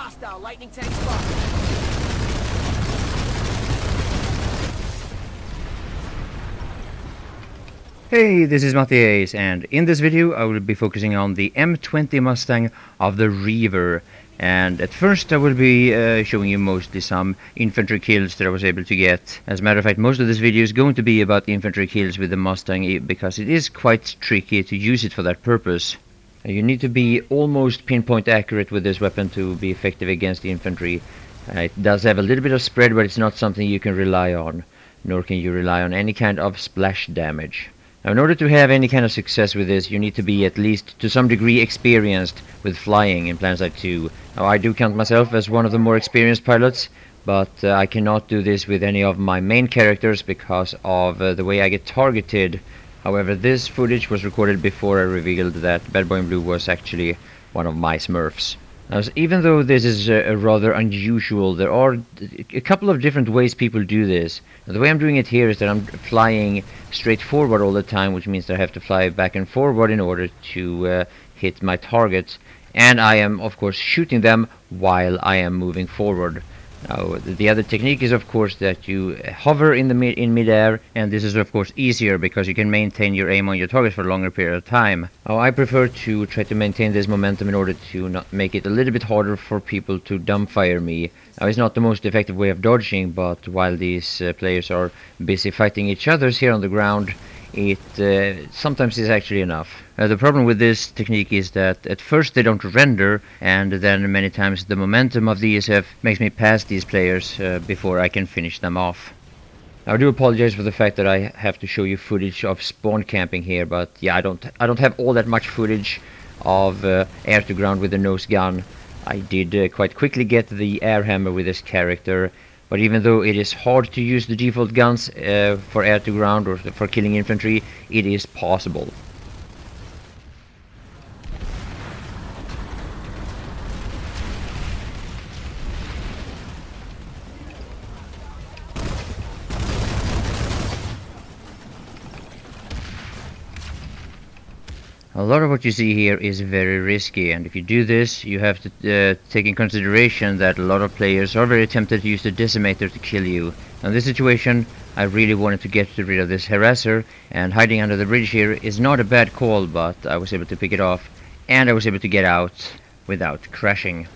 Hostile lightning tank spotted. Hey, this is MattiAce, and in this video I will be focusing on the M20 Mustang of the Reaver. And at first I will be showing you mostly some infantry kills that I was able to get. As a matter of fact, most of this video is going to be about the infantry kills with the Mustang, because it is quite tricky to use it for that purpose. You need to be almost pinpoint accurate with this weapon to be effective against the infantry. It does have a little bit of spread, but it's not something you can rely on, nor can you rely on any kind of splash damage. Now, in order to have any kind of success with this, you need to be at least to some degree experienced with flying in Planetside 2. Now, I do count myself as one of the more experienced pilots, but I cannot do this with any of my main characters because of the way I get targeted. However, this footage was recorded before I revealed that Bad Boy in Blue was actually one of my Smurfs. Now, even though this is rather unusual, there are a couple of different ways people do this. Now, the way I'm doing it here is that I'm flying straight forward all the time, which means that I have to fly back and forward in order to hit my targets. And I am, of course, shooting them while I am moving forward. Now, the other technique is, of course, that you hover in midair, and this is, of course, easier because you can maintain your aim on your target for a longer period of time. Now, I prefer to try to maintain this momentum in order to not make it a little bit harder for people to dumbfire me. Now, it's not the most effective way of dodging, but while these players are busy fighting each other here on the ground, it sometimes is actually enough. The problem with this technique is that at first they don't render, and then many times the momentum of the ESF makes me pass these players before I can finish them off. I do apologize for the fact that I have to show you footage of spawn camping here, but yeah, I don't have all that much footage of air to ground with the nose gun. I did quite quickly get the air hammer with this character. But even though it is hard to use the default guns for air to ground or for killing infantry, it is possible. A lot of what you see here is very risky, and if you do this, you have to take in consideration that a lot of players are very tempted to use the decimator to kill you. Now, in this situation, I really wanted to get rid of this harasser, and hiding under the bridge here is not a bad call, but I was able to pick it off, and I was able to get out without crashing.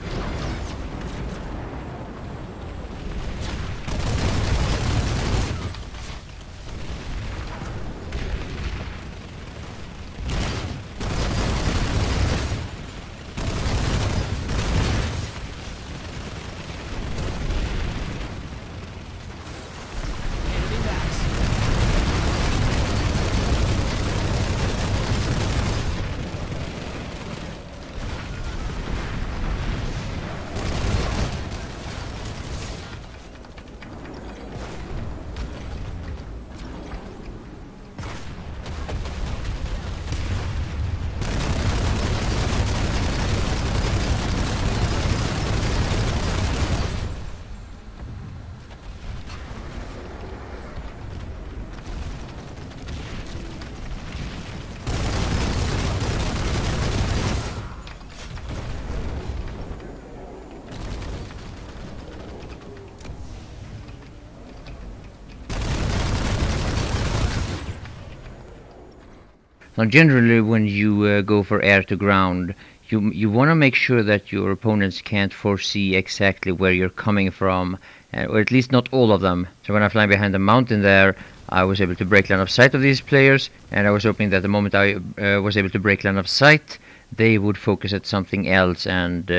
Now, generally, when you go for air to ground, you want to make sure that your opponents can't foresee exactly where you're coming from, or at least not all of them. So when I fly behind the mountain there, I was able to break line of sight of these players, and I was hoping that the moment I was able to break line of sight, they would focus at something else and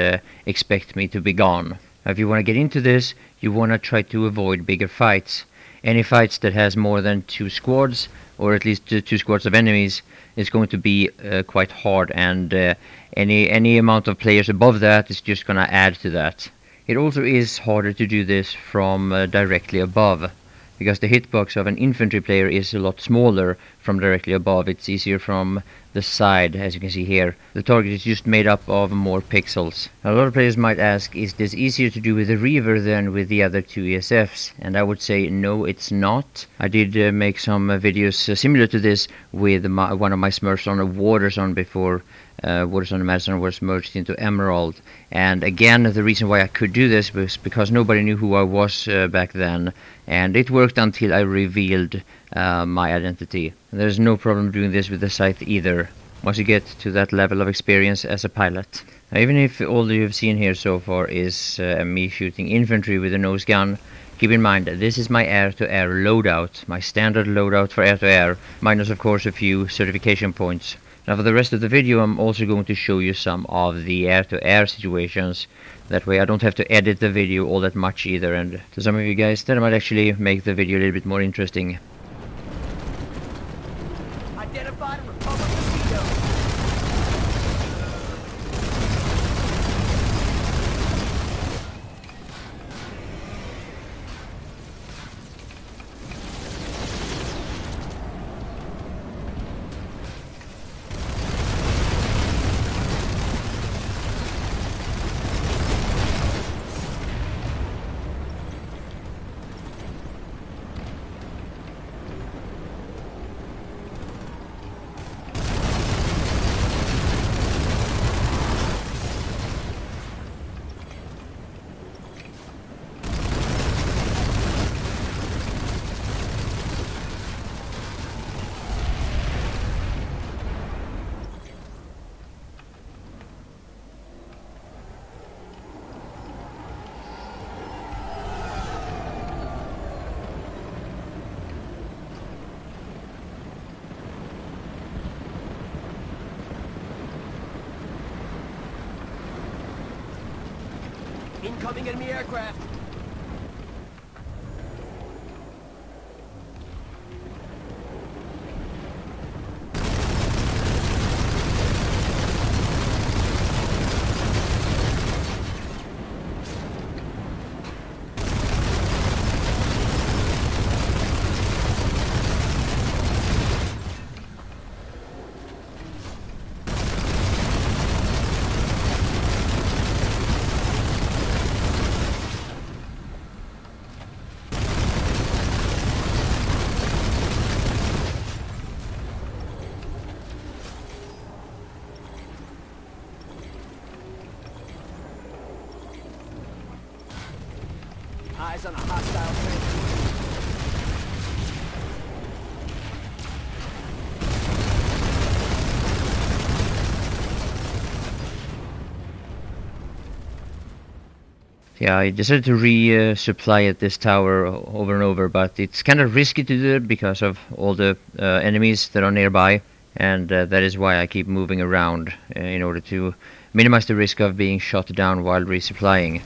expect me to be gone. Now, if you want to get into this, you want to try to avoid bigger fights. Any fights that has more than 2 squads, or at least 2 squads of enemies, is going to be quite hard, and any amount of players above that is just going to add to that. It also is harder to do this from directly above, because the hitbox of an infantry player is a lot smaller from directly above. It's easier from the side, as you can see here. The target is just made up of more pixels. A lot of players might ask, is this easier to do with the Reaver than with the other two ESFs? And I would say no, it's not. I did make some videos similar to this with one of my Smurfs on a Waterzone before Waterzone and Madison was merged into Emerald. And again, the reason why I could do this was because nobody knew who I was back then, and it worked until I revealed my identity. There's no problem doing this with the scythe either, once you get to that level of experience as a pilot. Now, even if all you've seen here so far is me shooting infantry with a nose gun, keep in mind this is my air-to-air loadout, my standard loadout for air-to-air, minus of course a few certification points. Now for the rest of the video I'm also going to show you some of the air-to-air situations. That way I don't have to edit the video all that much either, and to some of you guys that might actually make the video a little bit more interesting. Identified Republic mosquito. Incoming enemy aircraft. Eyes on a hostile train. Yeah, I decided to resupply at this tower over and over, but it's kind of risky to do it because of all the enemies that are nearby, and that is why I keep moving around in order to minimize the risk of being shot down while resupplying.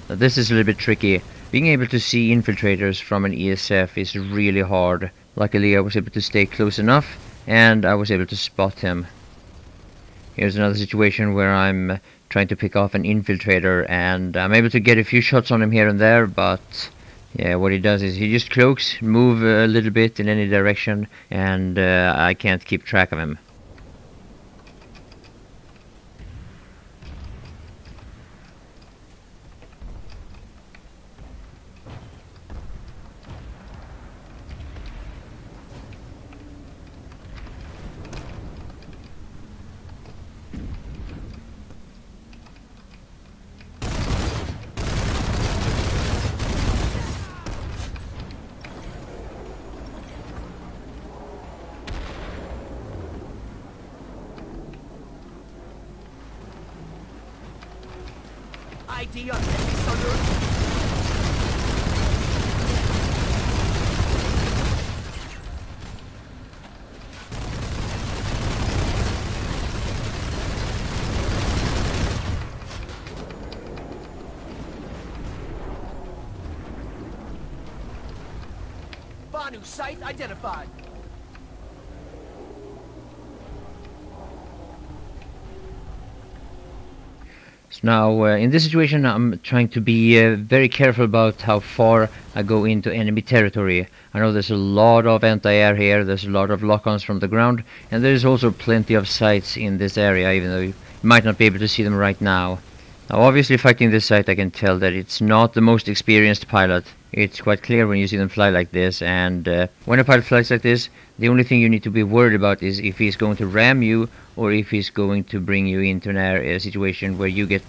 Now, this is a little bit tricky. Being able to see infiltrators from an ESF is really hard. Luckily I was able to stay close enough, and I was able to spot him. Here's another situation where I'm trying to pick off an infiltrator, and I'm able to get a few shots on him here and there, but yeah, what he does is he just cloaks, move a little bit in any direction, and I can't keep track of him. ID on enemy soldier. Banu site identified. So now, in this situation, I'm trying to be very careful about how far I go into enemy territory. I know there's a lot of anti-air here, there's a lot of lock-ons from the ground, and there's also plenty of sights in this area, even though you might not be able to see them right now. Now, obviously, fighting this site, I can tell that it's not the most experienced pilot. It's quite clear when you see them fly like this, and when a pilot flies like this, the only thing you need to be worried about is if he's going to ram you or if he's going to bring you into an area situation where you get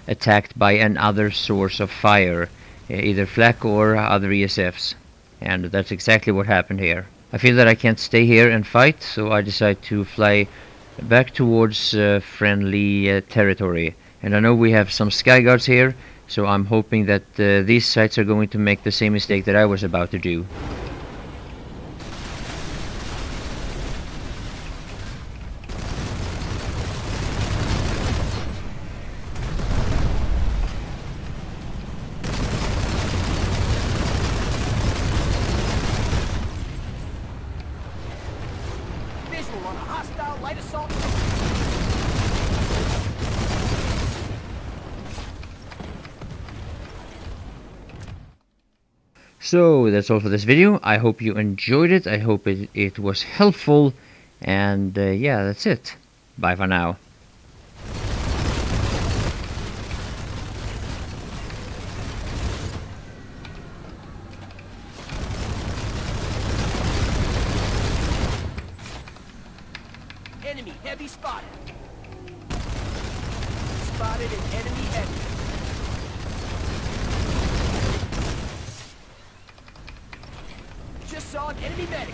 attacked by another source of fire, either flak or other ESFs. And that's exactly what happened here. I feel that I can't stay here and fight, so I decide to fly back towards friendly territory. And I know we have some sky guards here, so I'm hoping that these sites are going to make the same mistake that I was about to do. Visual on a hostile light assault. So that's all for this video. I hope you enjoyed it. I hope it was helpful. And yeah, that's it. Bye for now. Enemy heavy spotted. Spotted an enemy heavy. Just saw an enemy medic.